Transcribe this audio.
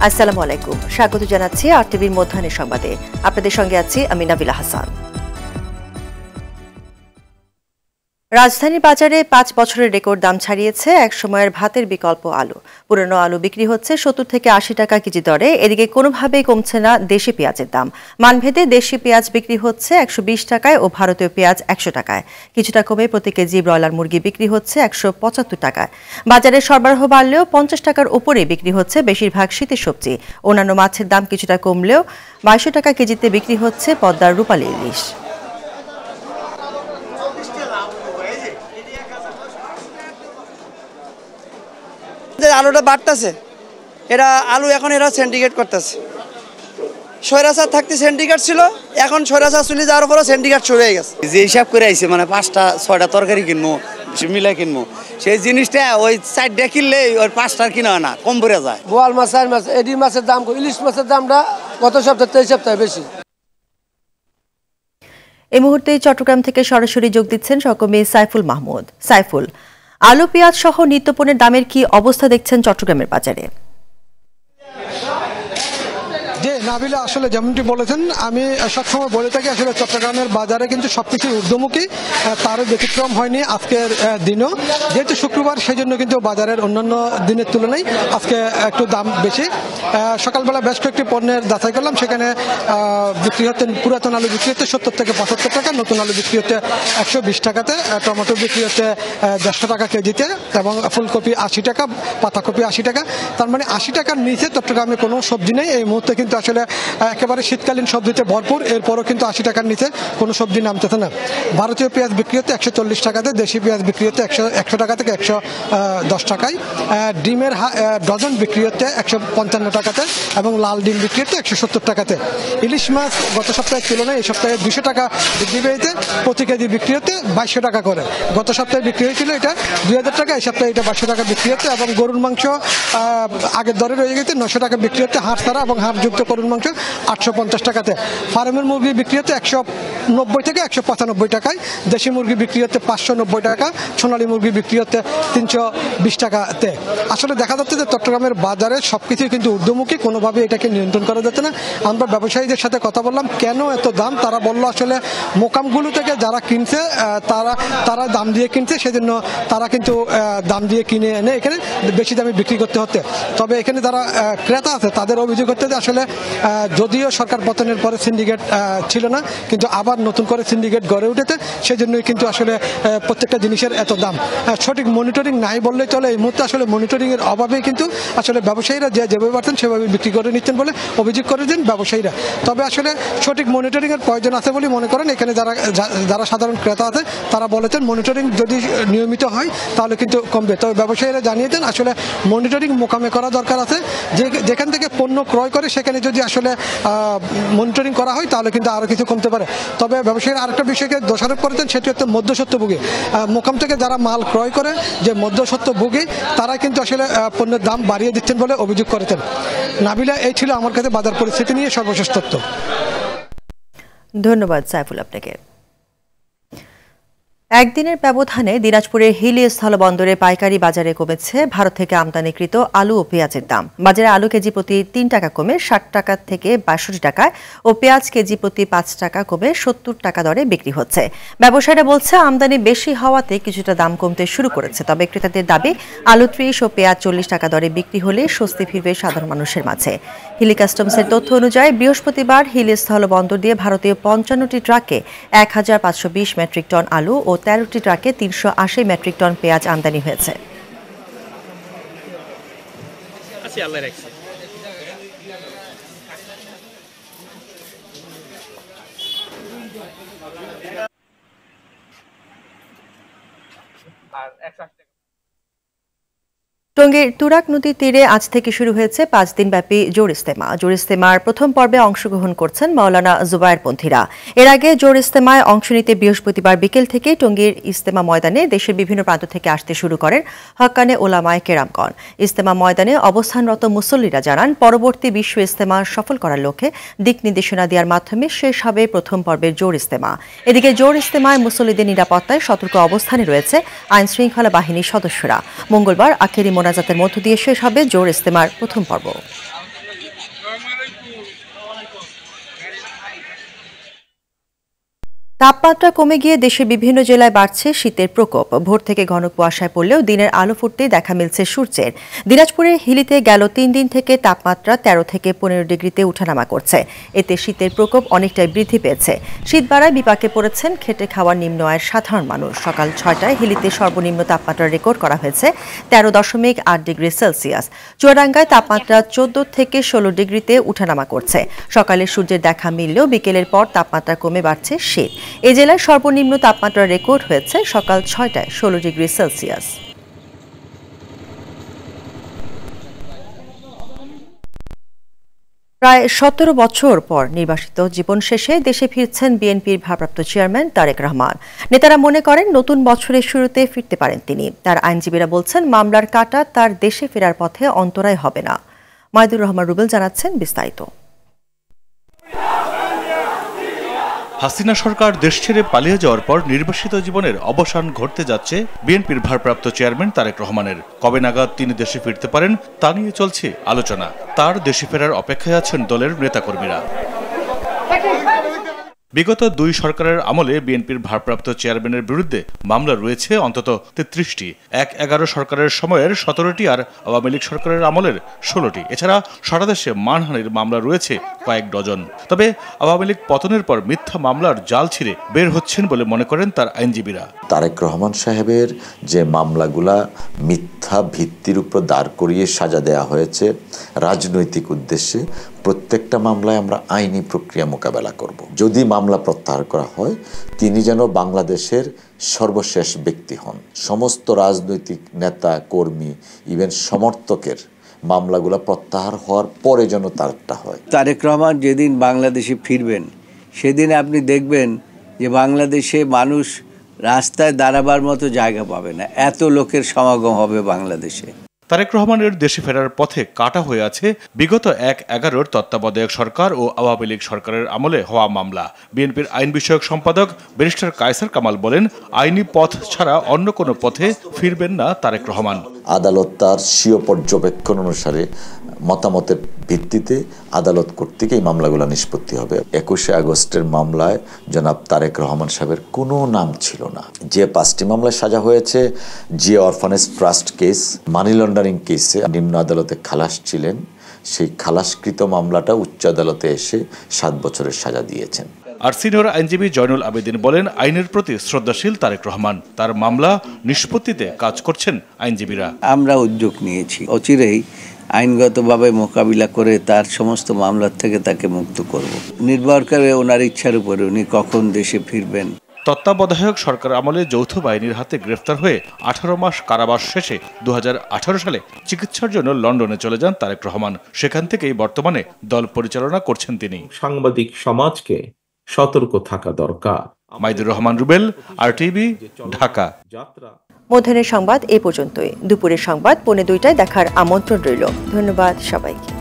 আসসালামু আলাইকুম, স্বাগত জানাচ্ছি আরটিভির মধ্যাহ্নের সংবাদে। আপনাদের সঙ্গে আছি আমি নাবিলা হাসান। রাজধানীর বাজারে ৫ বছরের রেকর্ড দাম ছাড়িয়েছে এক সময়ের ভাতের বিকল্প আলু। পুরনো আলু বিক্রি হচ্ছে ৭০ থেকে ৮০ টাকা কেজি দরে। এদিকে কোনোভাবেই কমছে না দেশি পেঁয়াজের দাম। মানভেদে দেশি পেঁয়াজ বিক্রি হচ্ছে ১২০ টাকায় ও ভারতীয় পেঁয়াজ ১০০ টাকায়। কিছুটা কমে প্রতি কেজি ব্রয়লার মুরগি বিক্রি হচ্ছে ১৭৫ টাকায়। বাজারে সরবরাহ বাড়লেও ৫০ টাকার উপরে বিক্রি হচ্ছে বেশিরভাগ শীতের সবজি। অন্যান্য মাছের দাম কিছুটা কমলেও ২২০ টাকা কেজিতে বিক্রি হচ্ছে পদ্মার রূপালী ইলিশ। আলুটা বাড়তেছে, এরা আলু এখন এরা সিন্ডিকেট করতেছে। সৈরাচার থাকতে সিন্ডিকেট ছিল, এখন সৈরাচার চলে যাওয়ার পরে সিন্ডিকেট শুরু হয়ে গেছে। যে হিসাব করে আইছে মানে ৫টা ৬টা তরকারি কিনবো, মিলাই কিনবো, সেই জিনিসটা ওই ৪টা কিনলে ওই ৫টার কিনা হয় না, কম পড়ে যায়। বোয়াল মাছ, চার মাছ, এডি মাছের দাম, ইলিশ মাছের দামটা গত সপ্তাহে এই সপ্তাহে বেশি। এই মুহূর্তে চট্টগ্রাম থেকে সরাসরি যোগ দিচ্ছেন সহকর্মী সাইফুল মাহমুদ। সাইফুল, আলু পেঁয়াজ সহ নিত্যপণ্যের দামের কি অবস্থা দেখছেন চট্টগ্রামের বাজারে? যে নাবিলা আসলে যেমনটি বলেছেন, আমি সবসময় বলে থাকি আসলে চট্টগ্রামের বাজারে কিন্তু সবকিছু ঊর্ধ্বমুখী, তারও ব্যতিক্রম হয়নি আজকের দিনও। যেহেতু শুক্রবার, সেই জন্য কিন্তু বাজারের অন্যান্য দিনের তুলনায় আজকে একটু দাম বেশি। সকালবেলা বেশ কয়েকটি পণ্যের যাচাই করলাম, সেখানে বিক্রি হচ্ছে পুরাতন আলু বিক্রি হচ্ছে ৭০ থেকে ৭৫ টাকা, নতুন আলু বিক্রি হচ্ছে ১২০ টাকাতে, টমেটো বিক্রি হচ্ছে ১৫০ টাকা কেজিতে, এবং ফুলকপি ৮০ টাকা, পাতাকপি ৮০ টাকা। তার মানে ৮০ টাকার নিচে চট্টগ্রামে কোনো সবজি নেই এই মুহূর্তে। কিন্তু আসলে একেবারে শীতকালীন সবজিতে ভরপুর, এরপরও কিন্তু ৮০ টাকার নিচে কোনো সবজি নামতেছে না। ভারতীয় পেঁয়াজ বিক্রি হচ্ছে ১৪০ টাকাতে, দেশি পেঁয়াজ বিক্রি হচ্ছে ১০০ টাকা থেকে ১১০ টাকায়। ডিমের ডজন বিক্রি হচ্ছে ১৫৫ টাকাতে, এবং লাল ডিম বিক্রি হচ্ছে ১৭০ টাকাতে। ইলিশ মাছ গত সপ্তাহের তুলনায় এই সপ্তাহে ২০০ টাকা বৃদ্ধি পেয়েছে, প্রতি কেজি বিক্রি হচ্ছে ২২০০ টাকা করে। গত সপ্তাহে বিক্রি হয়েছিল এটা ২০০০ টাকা, এই সপ্তাহে এটা ২২০০ টাকা বিক্রি হচ্ছে। এবং গরুর মাংস আগের দরে রয়ে গেছে ৯০০ টাকা বিক্রি হচ্ছে, হাড় ছাড়া এবং হাড়যুক্ত গরুর মাংস ৮৫০ টাকাতে। ফার্মের মুরগি বিক্রি হচ্ছে ১৯০ থেকে ১৯৫ টাকায়, দেশি মুরগি বিক্রি হচ্ছে ৫৯০ টাকা, সোনালী মুরগি বিক্রি হচ্ছে ৩২০ টাকাতে। আসলে দেখা যাচ্ছে যে চট্টগ্রামের বাজারে সবকিছুই কিন্তু ঊর্ধ্বমুখী, কোনোভাবে এটাকে নিয়ন্ত্রণ করা যাচ্ছে না। আমরা ব্যবসায়ীদের সাথে কথা বললাম, কেন এত দাম। তারা বললো আসলে মোকামগুলো থেকে যারা কিনছে তারা দাম দিয়ে কিনছে, সেজন্য তারা কিন্তু দাম দিয়ে কিনে এনে এখানে বেশি দামে বিক্রি করতে হচ্ছে। তবে এখানে যারা ক্রেতা আছে তাদের অভিযোগ হচ্ছে যে আসলে যদিও সরকার পতনের পরে সিন্ডিকেট ছিল না, কিন্তু আবার নতুন করে সিন্ডিকেট গড়ে উঠেছে, সেজন্যই কিন্তু আসলে প্রত্যেকটা জিনিসের এত দাম। সঠিক মনিটরিং নাই বললেই চলে। এই মুহূর্তে আসলে মনিটরিংয়ের অভাবেই কিন্তু আসলে ব্যবসায়ীরা যেভাবে পারছেন সেভাবে বিক্রি করে নিচ্ছেন বলে অভিযোগ করেছেন ব্যবসায়ীরা। তবে আসলে সঠিক মনিটরিংয়ের প্রয়োজন আছে বলে মনে করেন এখানে যারা সাধারণ ক্রেতা আছে তারা বলেছেন মনিটরিং যদি নিয়মিত হয় তাহলে কিন্তু কমবে। তবে ব্যবসায়ীরা জানিয়েছেন আসলে মনিটরিং মোকামে করা দরকার আছে, যেখান থেকে পণ্য ক্রয় করে সেখানে যদি আসলে মনিটরিং করা হয় তাহলে কিন্তু আরও কিছু কমতে পারে। তবে ব্যবসায়ীরা আরেকটা বিষয়কে দোষারোপ করেছেন, সেটি হচ্ছে মধ্যস্বত্বভোগী। মোকাম থেকে যারা মাল ক্রয় করে যে মধ্যস্বত্বভোগী, তারা কিন্তু আসলে পণ্যের দাম বাড়িয়ে দিচ্ছেন বলে অভিযোগ করেছেন। নাবিলা, এই ছিল আমার কাছে বাজার পরিস্থিতি নিয়ে সর্বশেষ তথ্য। ধন্যবাদ সাইফুল আপনাকে। একদিনের ব্যবধানে দিনাজপুরের হিলি স্থলবন্দরে পাইকারি বাজারে কমেছে ভারত থেকে আমদানিকৃত আলু ও পেঁয়াজের দাম। বাজারে আলু কেজি প্রতি ৩ টাকা কমে ৬০ টাকা থেকে ৬২ টাকায় ও পেঁয়াজ কেজি প্রতি ৫ টাকা কমে ৭০ টাকা দরে বিক্রি হচ্ছে। ব্যবসায়ীরা বলছে আমদানি বেশি হওয়াতে কিছুটা দাম কমতে শুরু করেছে। তবে ক্রেতাদের দাবি আলু ৩০ ও পেঁয়াজ ৪০ টাকা দরে বিক্রি হলে স্বস্তি ফিরবে সাধারণ মানুষের মাঝে। হিলি কাস্টমসের তথ্য অনুযায়ী বৃহস্পতিবার হিলি স্থলবন্দর দিয়ে ভারতীয় ৫৫টি ট্রাকে ১,৫২০ মেট্রিক টন আলু ও ১৩টি ট্রাকে ৩৮০ মেট্রিক টন পেঁয়াজ আমদানি হয়েছে। টঙ্গীর তুরাগ নদীর তীরে আজ থেকে শুরু হয়েছে ৫ দিনব্যাপী জোর ইস্তেমা। জোর ইস্তেমার প্রথম পর্বে অংশগ্রহণ করছেন মাওলানা জুবায়েরপন্থীরা। এর আগে জোর ইস্তেমায় অংশ নিতে বৃহস্পতিবার বিকেল থেকে টঙ্গীর ইস্তেমা ময়দানে দেশের বিভিন্ন প্রান্ত থেকে আসতে শুরু করেন হক্কানে ওলামায়ে কেরামগণ। ইস্তেমা ময়দানে অবস্থানরত মুসল্লিরা জানান, পরবর্তী বিশ্ব ইস্তেমা সফল করার লক্ষ্যে দিক নির্দেশনা দেওয়ার মাধ্যমে শেষ হবে প্রথম পর্বের জোর ইস্তেমা। এদিকে জোর ইস্তেমায় মুসল্লিদের নিরাপত্তায় সতর্ক অবস্থানে রয়েছে আইন শৃঙ্খলা বাহিনীর সদস্যরা। মঙ্গলবার আখেরি মোনাজাতের মধ্য দিয়ে শেষ হবে জোর ইস্তেমার প্রথম পর্ব। তাপমাত্রা কমে গিয়ে দেশের বিভিন্ন জেলায় বাড়ছে শীতের প্রকোপ। ভোর থেকে ঘন কুয়াশায় পড়লেও দিনের আলো ফুটতেই দেখা মিলছে সূর্যের। দিনাজপুরের হিলিতে গেল 3 দিন থেকে তাপমাত্রা 13 থেকে 15 ডিগ্রিতে উঠানামা করছে। এতে শীতের প্রকোপ অনেকটাই বৃদ্ধি পেয়েছে। শীত বাড়ায় বিপাকে পড়েছেন খেটে খাওয়া নিম্ন আয়ের সাধারণ মানুষ। সকাল 6টায় হিলিতে সর্বনিম্ন তাপমাত্রা রেকর্ড করা হয়েছে 13.8 ডিগ্রি সেলসিয়াস। চুয়াডাঙ্গায় তাপমাত্রা 14 থেকে 16 ডিগ্রিতে উঠানামা করছে। সকালে সূর্যের দেখা মিললেও বিকেলের পর তাপমাত্রা কমে বাড়ছে শীত। এ জেলায় সর্বনিম্ন তাপমাত্রা রেকর্ড হয়েছে সকাল 6টায় 16 ডিগ্রি সেলসিয়াস। প্রায় 17 বছর পর নির্বাসিত জীবন শেষে দেশে ফিরছেন বিএনপির ভারপ্রাপ্ত চেয়ারম্যান তারেক রহমান। নেতারা মনে করেন নতুন বছরের শুরুতে ফিরতে পারেন তিনি। তার আইনজীবীরা বলছেন মামলার কাঁটা তার দেশে ফেরার পথে অন্তরায় হবে না। মাইদুর রহমান রুবেল জানাচ্ছেন বিস্তারিত। হাসিনা সরকার দেশ ছেড়ে পালিয়ে যাওয়ার পর নির্বাসিত জীবনের অবসান ঘটতে যাচ্ছে বিএনপির ভারপ্রাপ্ত চেয়ারম্যান তারেক রহমানের। কবে নাগাদ তিনি দেশে ফিরতে পারেন তা নিয়ে চলছে আলোচনা। তার দেশে ফেরার অপেক্ষায় আছেন দলের নেতাকর্মীরা। বিগত 2 সরকারের আমলে বিএনপির ভারপ্রাপ্ত চেয়ারম্যানের বিরুদ্ধে মামলা রয়েছে অন্তত 33টি। 1-11 সরকারের সময়ের 17টি আর আওয়ামী লীগ সরকারের আমলের 16টি। এছাড়া সারা দেশে মানহানির মামলা রয়েছে কয়েক ডজন। তবে আওয়ামী লীগ পতনের পর মিথ্যা মামলার জাল ছিঁড়ে বের হচ্ছেন বলে মনে করেন তার আইনজীবীরা। তারেক রহমান সাহেবের যে মামলাগুলা মিথ্যা ভিত্তির উপর দাঁড় করিয়ে সাজা দেয়া হয়েছে রাজনৈতিক উদ্দেশ্যে, প্রত্যেকটা মামলায় আমরা আইনি প্রক্রিয়া মোকাবেলা করব। যদি মামলা প্রত্যাহার করা হয় তিনি যেন বাংলাদেশের সর্বশেষ ব্যক্তি হন। সমস্ত রাজনৈতিক নেতা কর্মী ইভেন সমর্থকের মামলাগুলো প্রত্যাহার হওয়ার পরে যেন তারটা হয়। তারেক রহমান যেদিন বাংলাদেশে ফিরবেন সেদিন আপনি দেখবেন যে বাংলাদেশে মানুষ রাস্তায় দাঁড়াবার মতো জায়গা পাবে না, এত লোকের সমাগম হবে বাংলাদেশে। তারেক রহমানের দেশে ফেরার পথে কাটা হয়ে আছে বিগত 1-11 তত্ত্বাবধায়ক সরকার ও আওয়ামী লীগ সরকারের আমলে হওয়া মামলা। বিএনপির আইন বিষয়ক সম্পাদক ব্যারিস্টার কায়সার কামাল বলেন, আইনি পথ ছাড়া অন্য কোনো পথে ফিরবেন না তারেক রহমান। আদালত তার স্বীয় পর্যবেক্ষণ অনুসারে মতামতের ভিত্তিতে আদালত কর্তৃক এই মামলাগুলো নিষ্পত্তি হবে। 21শে আগস্টের মামলায় জনাব তারেক রহমান সাহেবের কোনো নাম ছিল না। যে 5টি মামলায় সাজা হয়েছে, যে orphanage trust case, money laundering কেসে নিম্ন আদালতে খালাস ছিলেন, সেই খালাসকৃত মামলাটা উচ্চ আদালতে এসে 7 বছরের সাজা দিয়েছেন। আর সিনিয়র আইনজীবী জয়নুল আবেদিন বলেন, আইনের প্রতি শ্রদ্ধাশীল তারেক রহমান। তার মামলা নিষ্পত্তিতে কাজ করছেন আইনজীবীরা। আমরা উদ্যোগ নিয়েছি অচিরেই আইনগতভাবে মোকাবিলা করে তার সমস্ত মামলার থেকে তাকে মুক্ত করব। নির্ভর করে ওনার ইচ্ছার উপরে উনি কখন দেশে ফিরবেন। তত্ত্বাবধায়ক সরকার আমলে যৌথ বাহিনীর হাতে গ্রেফতার হয়ে 18 মাস কারাবাস শেষে 2018 সালে চিকিৎসার জন্য লন্ডনে চলে যান তারেক রহমান। সেখান থেকেই বর্তমানে দল পরিচালনা করছেন তিনি। সাংবাদিক সমাজকে সতর্ক থাকা দরকার। মাইদুর রহমান রুবেল, আরটিভি, ঢাকা। মধ্যাহ্নের সংবাদ এ পর্যন্তই। দুপুরের সংবাদ 1:45টায় দেখার আমন্ত্রণ রইল। ধন্যবাদ সবাইকে।